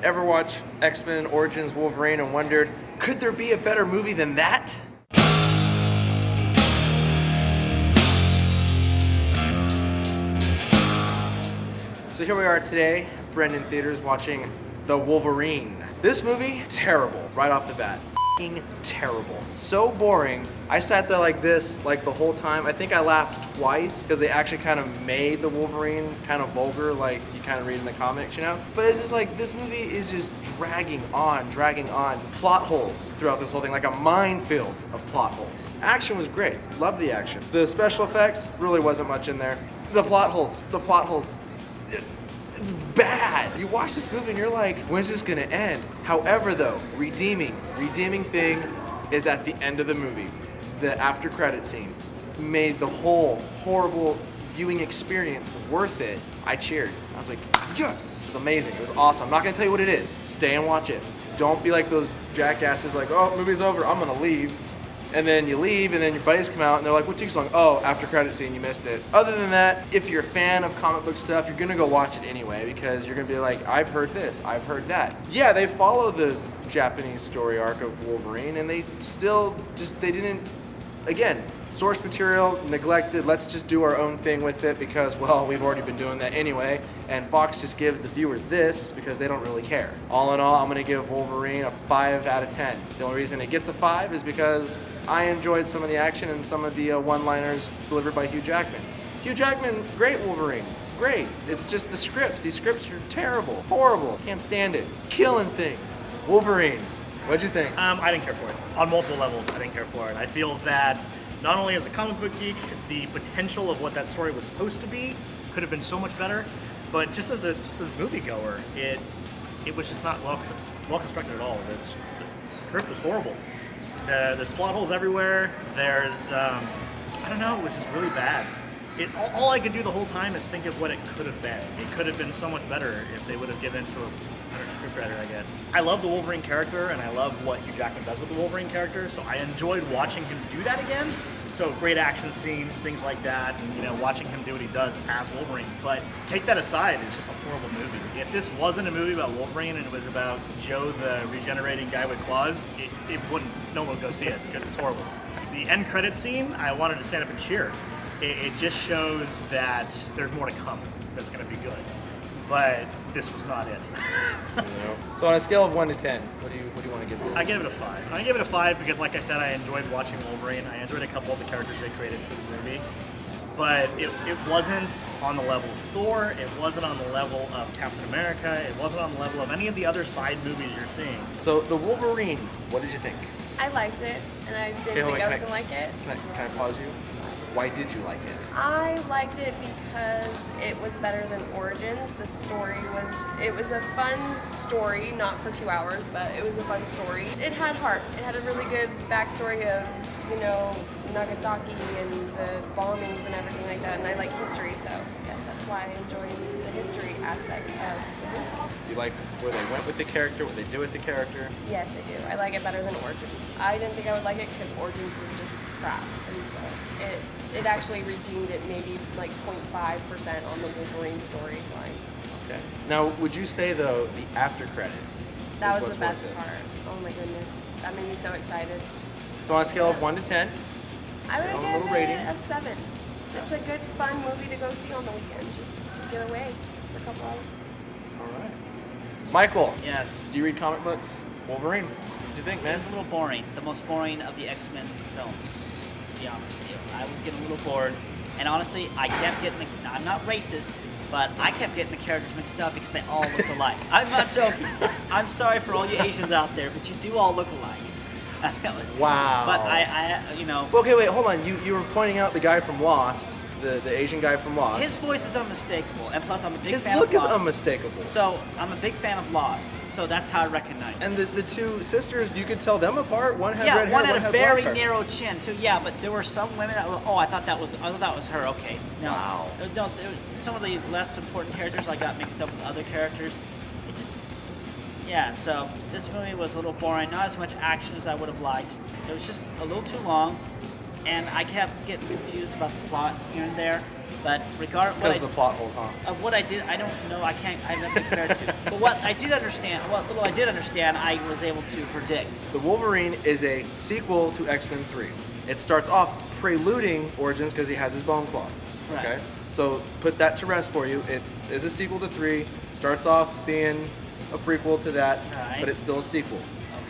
Ever watch X-Men Origins Wolverine and wondered, could there be a better movie than that? So here we are today, Brendan Theaters, watching The Wolverine. This movie, terrible, right off the bat. F***ing terrible. So boring. I sat there like this, like the whole time. I think I laughed twice, because they actually kind of made the Wolverine kind of vulgar, like you kind of read in the comics, you know? But it's just like, this movie is just dragging on. Plot holes throughout this whole thing, like a minefield of plot holes. Action was great. Loved the action. The special effects, really wasn't much in there. The plot holes. It's bad. You watch this movie and you're like, when's this gonna end? However though, redeeming thing is at the end of the movie. The after credit scene made the whole horrible viewing experience worth it. I cheered. I was like, yes! It was amazing. It was awesome. I'm not gonna tell you what it is. Stay and watch it. Don't be like those jackasses like, oh, movie's over, I'm gonna leave. And then you leave, and then your buddies come out, and they're like, what took so long? Oh, after credit scene, you missed it. Other than that, if you're a fan of comic book stuff, you're gonna go watch it anyway, because you're gonna be like, I've heard this, I've heard that. Yeah, they follow the Japanese story arc of Wolverine, and they still they didn't, again, source material neglected, let's just do our own thing with it because, well, we've already been doing that anyway, and Fox just gives the viewers this because they don't really care. All in all, I'm gonna give Wolverine a 5 out of 10. The only reason it gets a 5 is because I enjoyed some of the action and some of the one-liners delivered by Hugh Jackman. Hugh Jackman, great Wolverine, great. It's just the scripts. These scripts are terrible, horrible, can't stand it. Killing things. Wolverine, what'd you think? I didn't care for it. On multiple levels, I didn't care for it. I feel that not only as a comic book geek, the potential of what that story was supposed to be could have been so much better, but just as a moviegoer, it was just not well constructed at all. The script was horrible. There's plot holes everywhere. There's, I don't know, it was just really bad. All I could do the whole time is think of what it could have been. It could have been so much better if they would have given to a better scriptwriter, I guess. I love the Wolverine character, and I love what Hugh Jackman does with the Wolverine character, so I enjoyed watching him do that again. So great action scenes, things like that, and watching him do what he does as Wolverine. But take that aside, it's just a horrible movie. If this wasn't a movie about Wolverine and it was about Joe the regenerating guy with claws, no one would go see it because it's horrible. The end credit scene, I wanted to stand up and cheer. It just shows that there's more to come that's going to be good. But this was not it. So on a scale of 1 to 10, what do you want to give this? I give it a 5. I give it a 5 because, like I said, I enjoyed watching Wolverine. I enjoyed a couple of the characters they created for the movie. But it wasn't on the level of Thor. It wasn't on the level of Captain America. It wasn't on the level of any of the other side movies you're seeing. So the Wolverine, what did you think? I liked it, and I didn't think I was going to like it. Can I pause you? Why did you like it? I liked it because it was better than Origins. The story was a fun story, not for 2 hours, but it was a fun story. It had heart. It had a really good backstory of, Nagasaki and the bombings and everything like that, and I like history, so I guess that's why I enjoyed the history aspect of the movie. You like where they went with the character, what they do with the character? Yes, I do. I like it better than Origins. I didn't think I would like it because Origins was just crap, and so it actually redeemed it maybe like 0.5% on the Wolverine storyline. Okay. Now, would you say though the after credit? That was the best part. Oh my goodness, that made me so excited. So on a scale of 1 to 10, I would little give rating. it a 7. It's a good, fun movie to go see on the weekend, just to get away for a couple hours. All right. Michael. Yes. Do you read comic books? Wolverine. What do you think, It man? was a little boring. The most boring of the X-Men films, to be honest with you. I was getting a little bored. And honestly, I kept getting I'm not racist, but I kept getting the characters mixed up because they all looked alike. I'm not joking. I'm sorry for all you Asians out there, but you do all look alike. Wow. But Okay, wait, hold on. You were pointing out the guy from Lost, the Asian guy from Lost. his voice is unmistakable, and plus I'm a big His fan look of is Lost. unmistakable. So I'm a big fan of Lost, so that's how I recognize And it. the two sisters, you could tell them apart. One had red hair, One had a had very black hair. narrow chin too. Yeah, but there were some women that were. Oh, I thought that was her. Okay, no, Wow. no. Some of the less important characters I got mixed up with other characters. It just, yeah. So this movie was a little boring. Not as much action as I would have liked. It was just a little too long, and I kept getting confused about the plot here and there. But regardless, Because of the plot holes, huh? of what I did, I don't know. I can't. I haven't compared to. But what I did understand, what little I did understand, I was able to predict. The Wolverine is a sequel to X-Men 3. It starts off preluding Origins because he has his bone claws. Right. Okay? So put that to rest for you. It is a sequel to 3. Starts off being a prequel to that, Right. but it's still a sequel.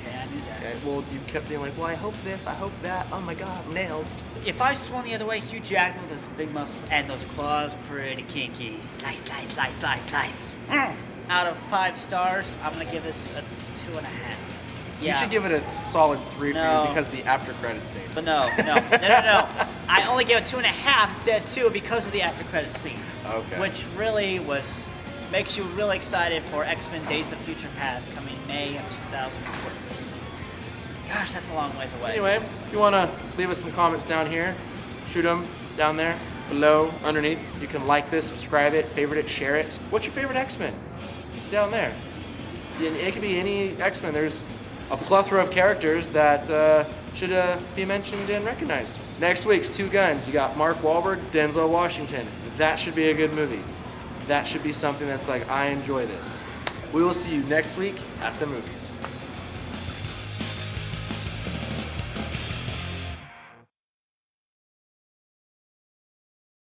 Okay, I knew that. Okay? Well, you kept being like, well, I hope this, I hope that. Oh my god, nails. If I swung the other way, Hugh Jackman with those big muscles and those claws, pretty kinky. Slice, slice, slice, slice, slice. Out of 5 stars, I'm gonna give this a 2.5. Yeah. You should give it a solid 3 for No. you because of the after credit scene. But no. I only gave it 2.5 instead of 2 because of the after credit scene. Okay. Which really makes you really excited for X-Men Days of Future Past coming May of 2014. Gosh, that's a long ways away. Anyway, if you want to leave us some comments down here, shoot them down there, below, underneath. You can like this, subscribe it, favorite it, share it. What's your favorite X-Men? Down there. It could be any X-Men. There's a plethora of characters that should be mentioned and recognized. Next week's Two Guns. You got Mark Wahlberg, Denzel Washington. That should be a good movie. That should be something that's like, I enjoy this. We will see you next week at the movies.